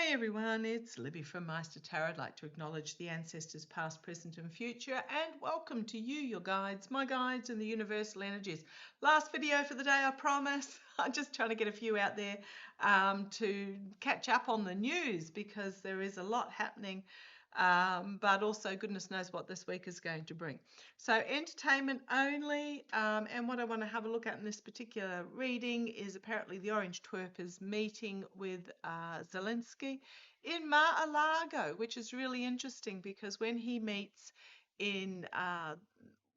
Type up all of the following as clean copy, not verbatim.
Hey everyone, it's Libby from maighstirtarot. I'd like to acknowledge the ancestors past, present and future and welcome to you, your guides, my guides and the universal energies. Last video for the day, I promise. I'm just trying to get a few out there to catch up on the news because there is a lot happening, but also goodness knows what this week is going to bring. So entertainment only, and what I want to have a look at in this particular reading is apparently the Orange Twerp is meeting with Zelensky in Mar-a-Lago, which is really interesting because when he meets in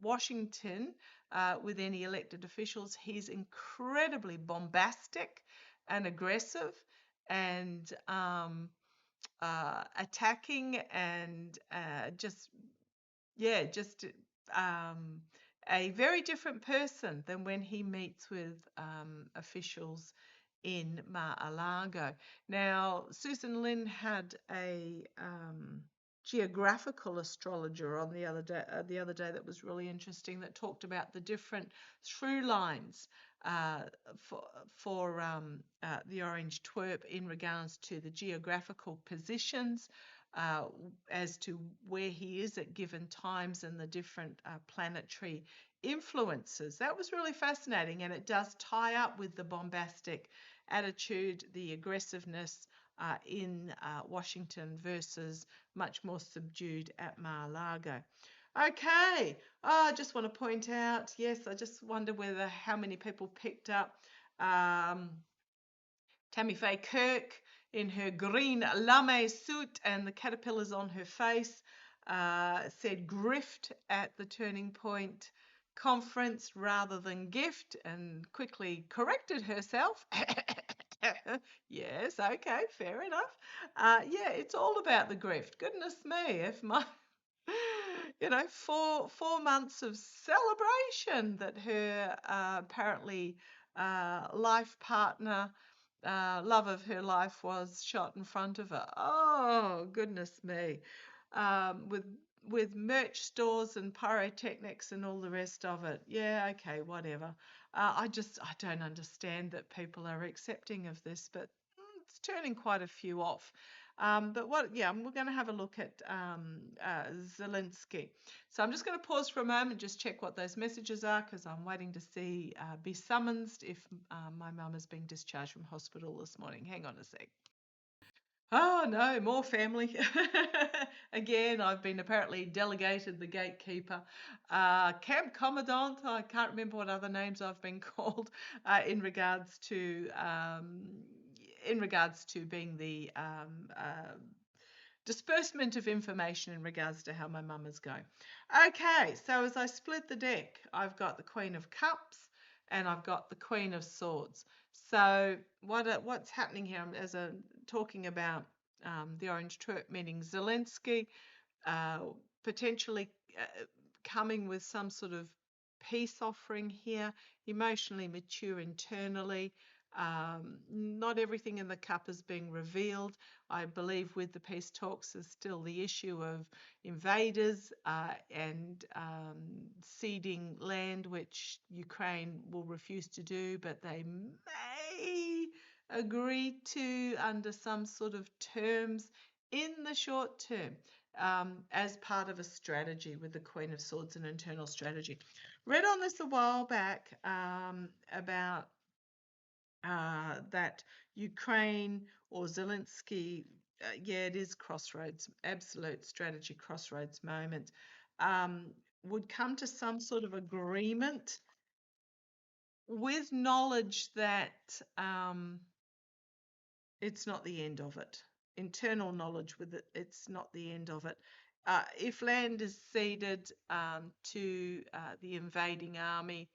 Washington with any elected officials, he's incredibly bombastic and aggressive and attacking and just a very different person than when he meets with officials in Mar-a-Lago. Now, Susan Lynn had a geographical astrologer on the other day that was really interesting, that talked about the different through lines for the Orange Twerp in regards to the geographical positions, as to where he is at given times and the different planetary influences. That was really fascinating, and it does tie up with the bombastic attitude, the aggressiveness in Washington versus much more subdued at Mar-a-Lago. Okay, I just want to point out, yes, I just wonder how many people picked up Tammy Faye Kirk in her green lame suit and the caterpillars on her face, said grift at the Turning Point conference rather than gift, and quickly corrected herself. Yes, okay, fair enough. Yeah, it's all about the grift. Goodness me, if my 4 months of celebration that her apparently life partner, love of her life, was shot in front of her. Oh, goodness me. With merch stores and pyrotechnics and all the rest of it. Yeah, okay, whatever. I don't understand that people are accepting of this, but it's turning quite a few off. But we're going to have a look at Zelensky. So I'm just going to pause for a moment, just check what those messages are, because I'm waiting to see, be summoned if my mum is being discharged from hospital this morning. Hang on a sec. Oh no, more family. Again, I've been apparently delegated the gatekeeper. Camp Commandant, I can't remember what other names I've been called in regards to being the disbursement of information in regards to how my mum is going. Okay, so as I split the deck, I've got the Queen of Cups and I've got the Queen of Swords. So what's happening here, as I'm talking about the Orange Twerp meeting Zelensky, potentially coming with some sort of peace offering here, emotionally mature internally. Not everything in the cup is being revealed. I believe with the peace talks there's still the issue of invaders and ceding land, which Ukraine will refuse to do, but they may agree to under some sort of terms in the short term, as part of a strategy with the Queen of Swords, an internal strategy. Read on this a while back about that Ukraine or Zelensky, it is crossroads, absolute strategy crossroads moment, would come to some sort of agreement with knowledge that it's not the end of it. Internal knowledge with it, it's not the end of it. If land is ceded to the invading army,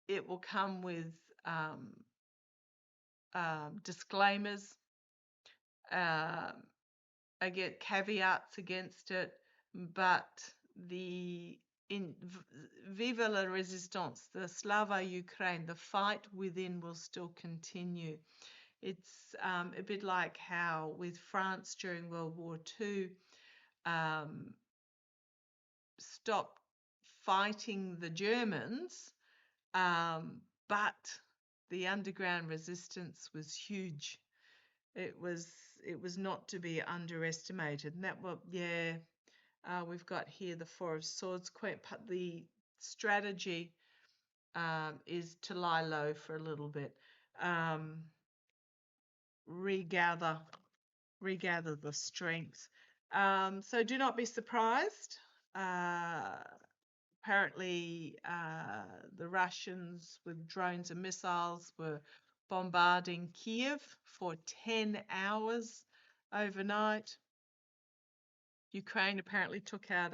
it will come with disclaimers, again, caveats against it, but Vive la Resistance, the Slava Ukraine, the fight within will still continue. It's a bit like how with France during World War II stopped fighting the Germans, but the underground resistance was huge. It was not to be underestimated. And that, well, yeah, we've got here the Four of Swords. The strategy is to lie low for a little bit, um, regather, regather the strength. So do not be surprised. Uh, Apparently, the Russians with drones and missiles were bombarding Kiev for 10 hours overnight. Ukraine apparently took out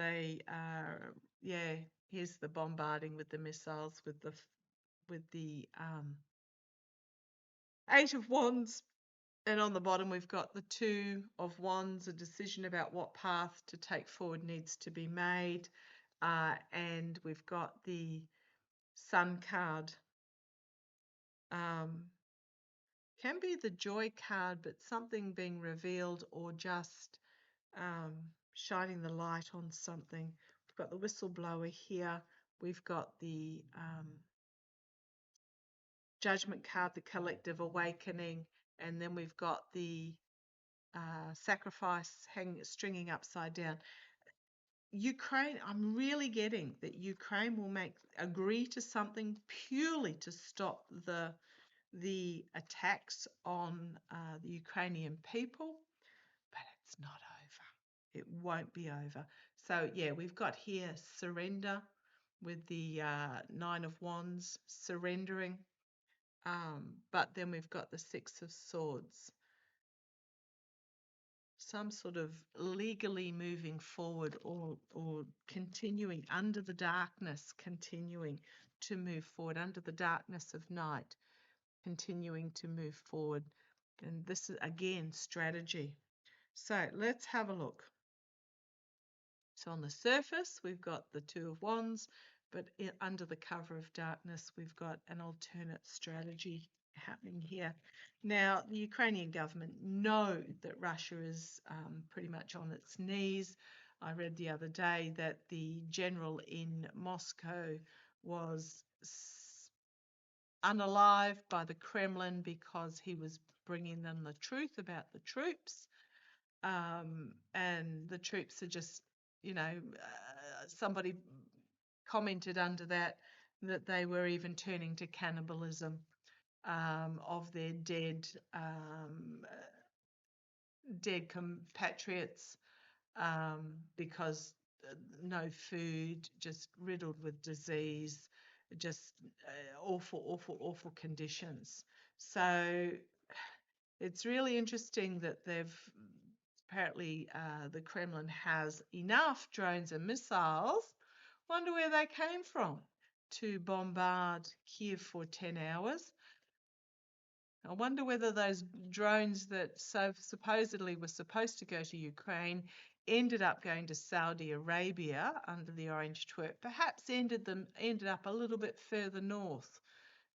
yeah, here's the bombarding with the missiles with the Eight of Wands. And on the bottom, we've got the Two of Wands. A decision about what path to take forward needs to be made. And we've got the Sun card. Can be the Joy card, but something being revealed or just shining the light on something. We've got the whistleblower here. We've got the Judgment card, the collective awakening, and then we've got the sacrifice stringing upside down. Ukraine, I'm really getting that Ukraine will agree to something purely to stop the attacks on the Ukrainian people, but it's not over. It won't be over. So yeah, we've got here surrender with the Nine of Wands, surrendering. But then we've got the Six of Swords. Some sort of legally moving forward or continuing under the darkness, continuing to move forward under the darkness of night, continuing to move forward. And this is again strategy. So let's have a look. So on the surface, we've got the Two of Wands, but under the cover of darkness, we've got an alternate strategy happening here. Now, the Ukrainian government know that Russia is pretty much on its knees. I read the other day that the general in Moscow was unalived by the Kremlin because he was bringing them the truth about the troops. And the troops are just, somebody commented under that they were even turning to cannibalism of their dead compatriots because no food, just riddled with disease, just awful conditions. So it's really interesting that apparently the Kremlin has enough drones and missiles. Wonder where they came from to bombard Kiev for 10 hours. I wonder whether those drones that supposedly were supposed to go to Ukraine ended up going to Saudi Arabia under the orange twerp, perhaps ended up a little bit further north.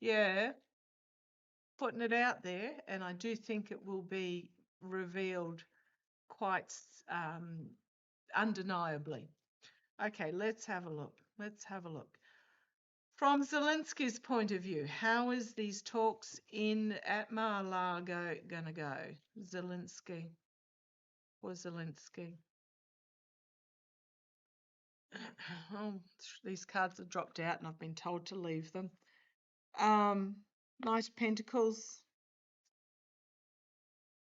Yeah, putting it out there, and I do think it will be revealed quite undeniably. Okay, let's have a look. Let's have a look. From Zelensky's point of view, how is these talks at Mar-a-Lago going to go? Zelensky. Oh, these cards have dropped out and I've been told to leave them. Knight of Pentacles.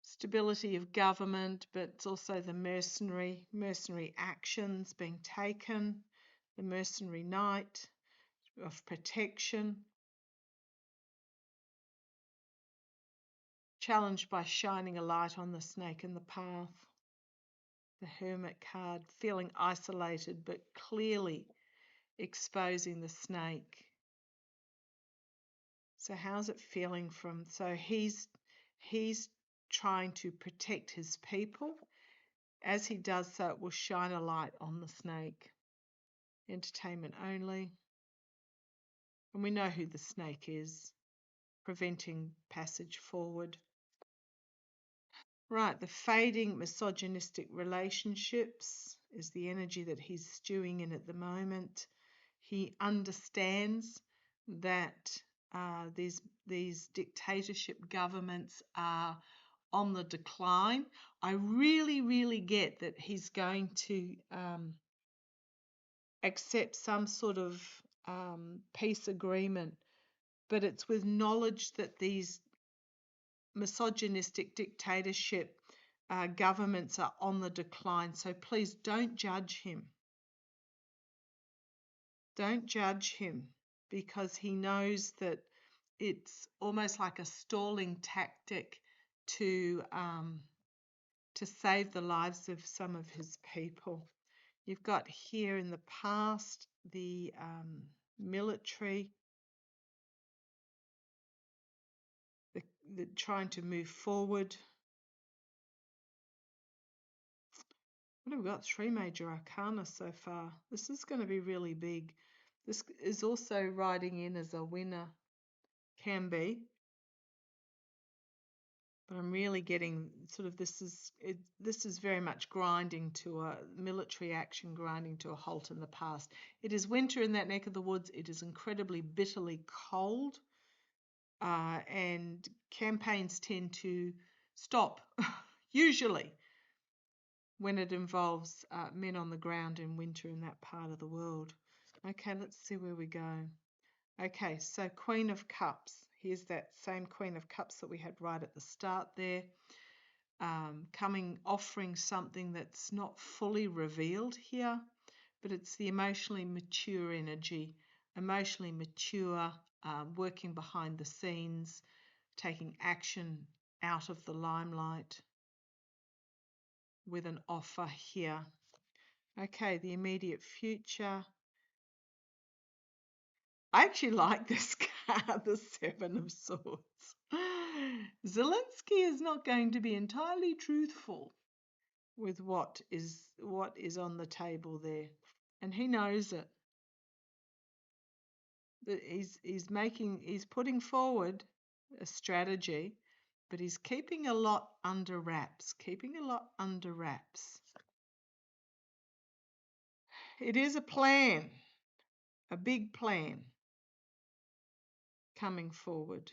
Stability of government, but it's also the mercenary actions being taken. The mercenary knight of protection. Challenged by shining a light on the snake in the path. The Hermit card, feeling isolated but clearly exposing the snake. So how's it feeling so he's trying to protect his people. As he does so, it will shine a light on the snake. Entertainment only. And we know who the snake is, preventing passage forward. Right, the fading misogynistic relationships is the energy that he's stewing in at the moment. He understands that these dictatorship governments are on the decline. I really, really get that he's going to accept some sort of peace agreement, but it's with knowledge that these misogynistic dictatorship governments are on the decline. So please don't judge him. Don't judge him, because he knows that it's almost like a stalling tactic to save the lives of some of his people. You've got here in the past the military, the trying to move forward. What have we got? 3 major arcana so far. This is going to be really big. This is also riding in as a winner. Can be. But I'm really getting sort of this is very much grinding to a military action, grinding to a halt in the past. It is winter in that neck of the woods. It is incredibly bitterly cold, and campaigns tend to stop usually when it involves men on the ground in winter in that part of the world. Okay, let's see where we go. Okay, so Queen of Cups. Here's that same Queen of Cups that we had right at the start there. Offering something that's not fully revealed here, but it's the emotionally mature energy, emotionally mature, working behind the scenes, taking action out of the limelight with an offer here. Okay, the immediate future. I actually like this card, the Seven of Swords. Zelensky is not going to be entirely truthful with what is on the table there, and he knows it. That he's putting forward a strategy, but he's keeping a lot under wraps. It is a plan, a big plan coming forward.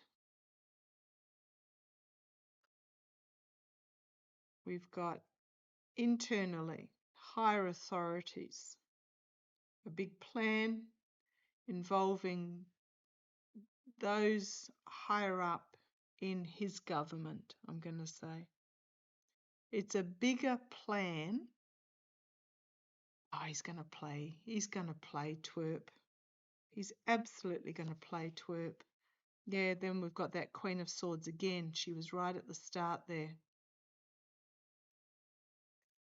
We've got internally higher authorities, a big plan involving those higher up in his government, I'm going to say. It's a bigger plan. Oh, he's going to play twerp. He's absolutely going to play twerp. Yeah, then we've got that Queen of Swords again. She was right at the start there.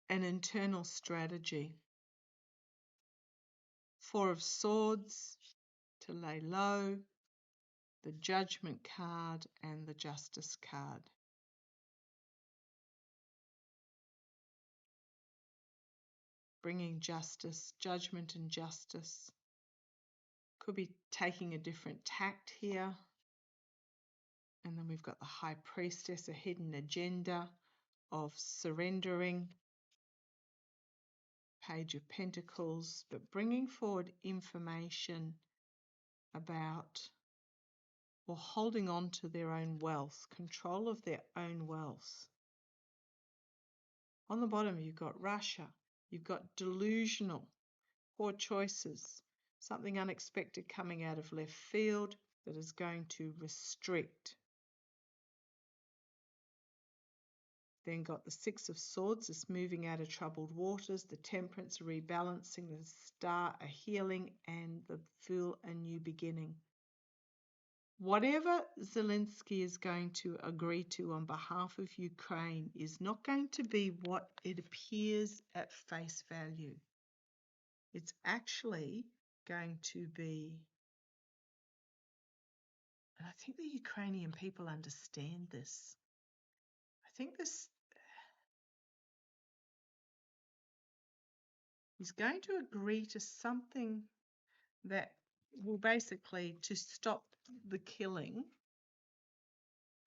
An internal strategy. 4 of Swords to lay low, the Judgment card and the Justice card. Bringing justice, judgment and justice. Could be taking a different tact here. And then we've got the High Priestess, a hidden agenda of surrendering. Page of Pentacles, but bringing forward information about or holding on to their own wealth, control of their own wealth. On the bottom, you've got Russia. You've got delusional, poor choices, something unexpected coming out of left field that is going to restrict. Then got the 6 of Swords, this moving out of troubled waters, the Temperance, rebalancing, the Star, a healing, and the Fool, a new beginning. Whatever Zelensky is going to agree to on behalf of Ukraine is not going to be what it appears at face value. It's actually going to be, and I think the Ukrainian people understand this. I think he's going to agree to something that will basically to stop the killing,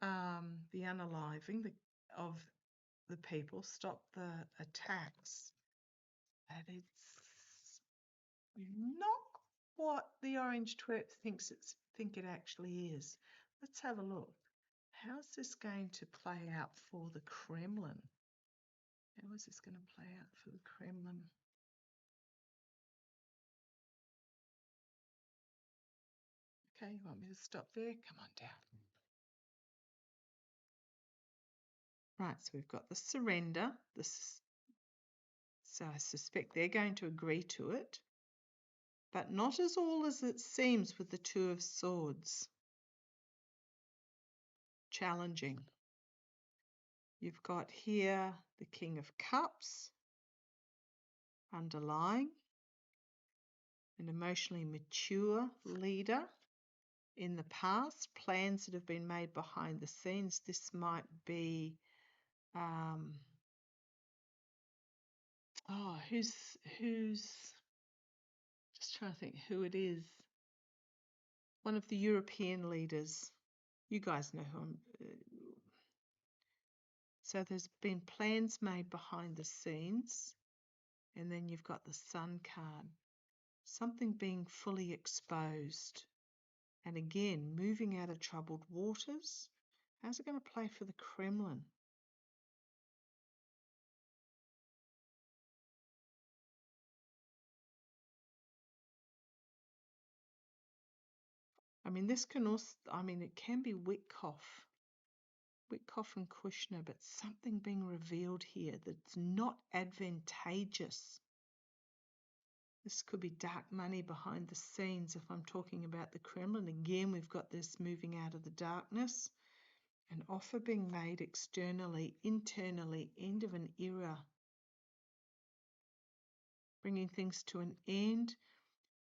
the unaliving of the people, stop the attacks. And it's not what the orange twerp think it actually is. Let's have a look. How's this going to play out for the Kremlin? How is this going to play out for the Kremlin? Okay, you want me to stop there? Come on down. Right, so we've got the surrender. So I suspect they're going to agree to it, but not as all as it seems with the Two of Swords. Challenging. You've got here the King of Cups, underlying, an emotionally mature leader. In the past, plans that have been made behind the scenes. This might be, who's, just trying to think who it is. One of the European leaders. You guys know who I'm. So there's been plans made behind the scenes, and then you've got the Sun card. Something being fully exposed. And again, moving out of troubled waters. How's it going to play for the Kremlin? I mean, this can also, it can be Witkoff and Kushner, but something being revealed here that's not advantageous. This could be dark money behind the scenes if I'm talking about the Kremlin. Again, we've got this moving out of the darkness. An offer being made externally, internally, end of an era. Bringing things to an end.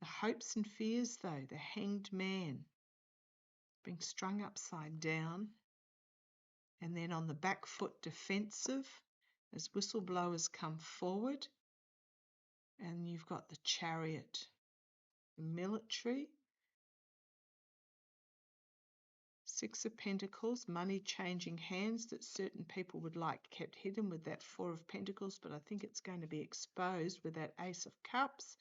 The hopes and fears, though, the hanged man being strung upside down, and then on the back foot defensive as whistleblowers come forward, and you've got the Chariot, the military, Six of Pentacles, money changing hands that certain people would like kept hidden with that Four of Pentacles, but I think it's going to be exposed with that Ace of Cups.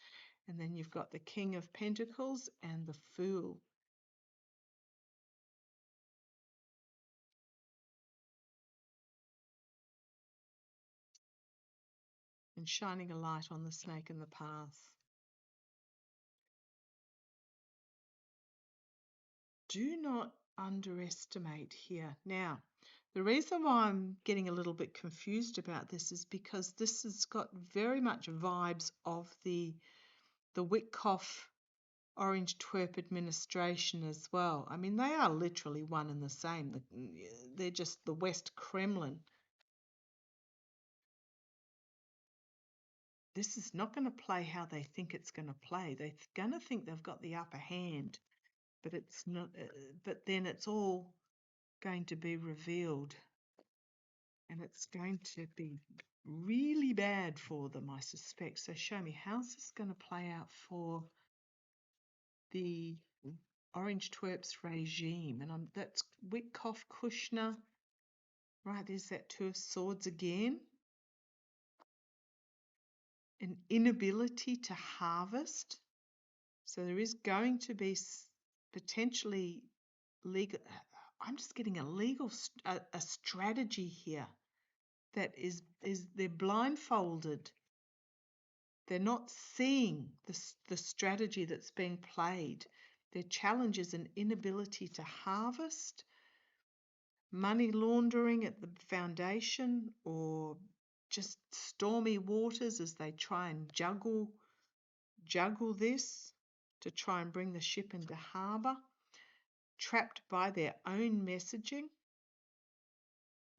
And then you've got the King of Pentacles and the Fool. And shining a light on the snake in the path. Do not underestimate here. Now, the reason why I'm getting a little bit confused about this is because this has got very much vibes of the Witkoff Orange Twerp administration as well. I mean, they are literally one and the same. They're just the West Kremlin. This is not going to play how they think it's going to play. They're going to think they've got the upper hand, but it's not. But then it's all going to be revealed, and it's going to be really bad for them, I suspect. So show me, how's this going to play out for the Orange Twerps regime? And that's Witkoff, Kushner. Right, there's that Two of Swords again. An inability to harvest. So there is going to be potentially legal. I'm just getting a legal a strategy here that is they're blindfolded. They're not seeing the strategy that's being played. Their challenge is an inability to harvest, money laundering at the foundation, or just stormy waters as they try and juggle this to try and bring the ship into harbour, trapped by their own messaging.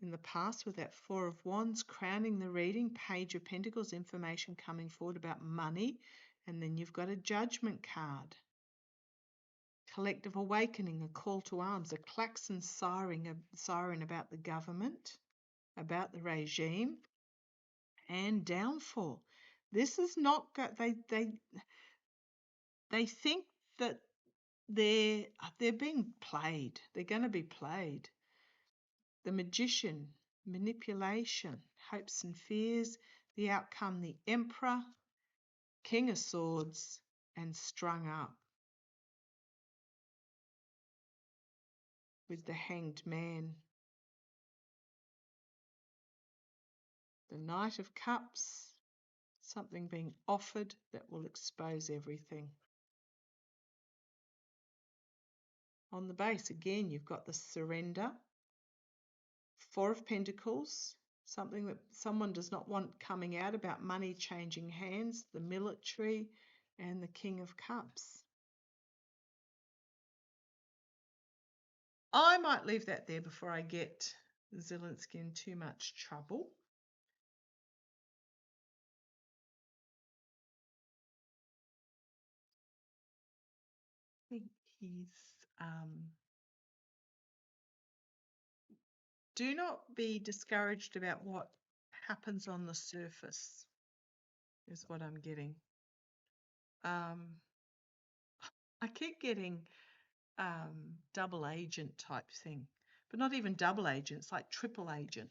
In the past, with that Four of Wands crowning the reading, Page of Pentacles, information coming forward about money, and then you've got a Judgment card. Collective awakening, a call to arms, a klaxon siren about the government, about the regime, and downfall. This is not they think that they're being played. They're going to be played. The Magician, manipulation, hopes and fears, the outcome, the Emperor, King of Swords, and strung up with the Hanged Man. The Knight of Cups, something being offered that will expose everything. On the base, again, you've got the surrender. Four of Pentacles, something that someone does not want coming out about money changing hands, the military, and the King of Cups. I might leave that there before I get Zelensky in too much trouble. I think he's do not be discouraged about what happens on the surface, is what I'm getting. I keep getting double agent type thing, but not even double agent, it's like triple agent,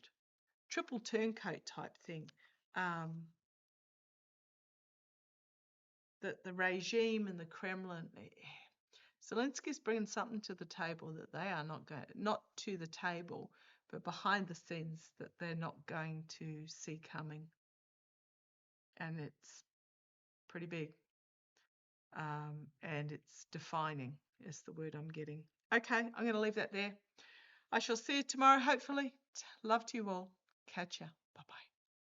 triple turncoat type thing. That the regime and the Kremlin, Zelensky's bringing something to the table that they are not to the table, but behind the scenes that they're not going to see coming. And it's pretty big. And it's defining is the word I'm getting. Okay, I'm going to leave that there. I shall see you tomorrow, hopefully. Love to you all. Catch ya. Bye-bye.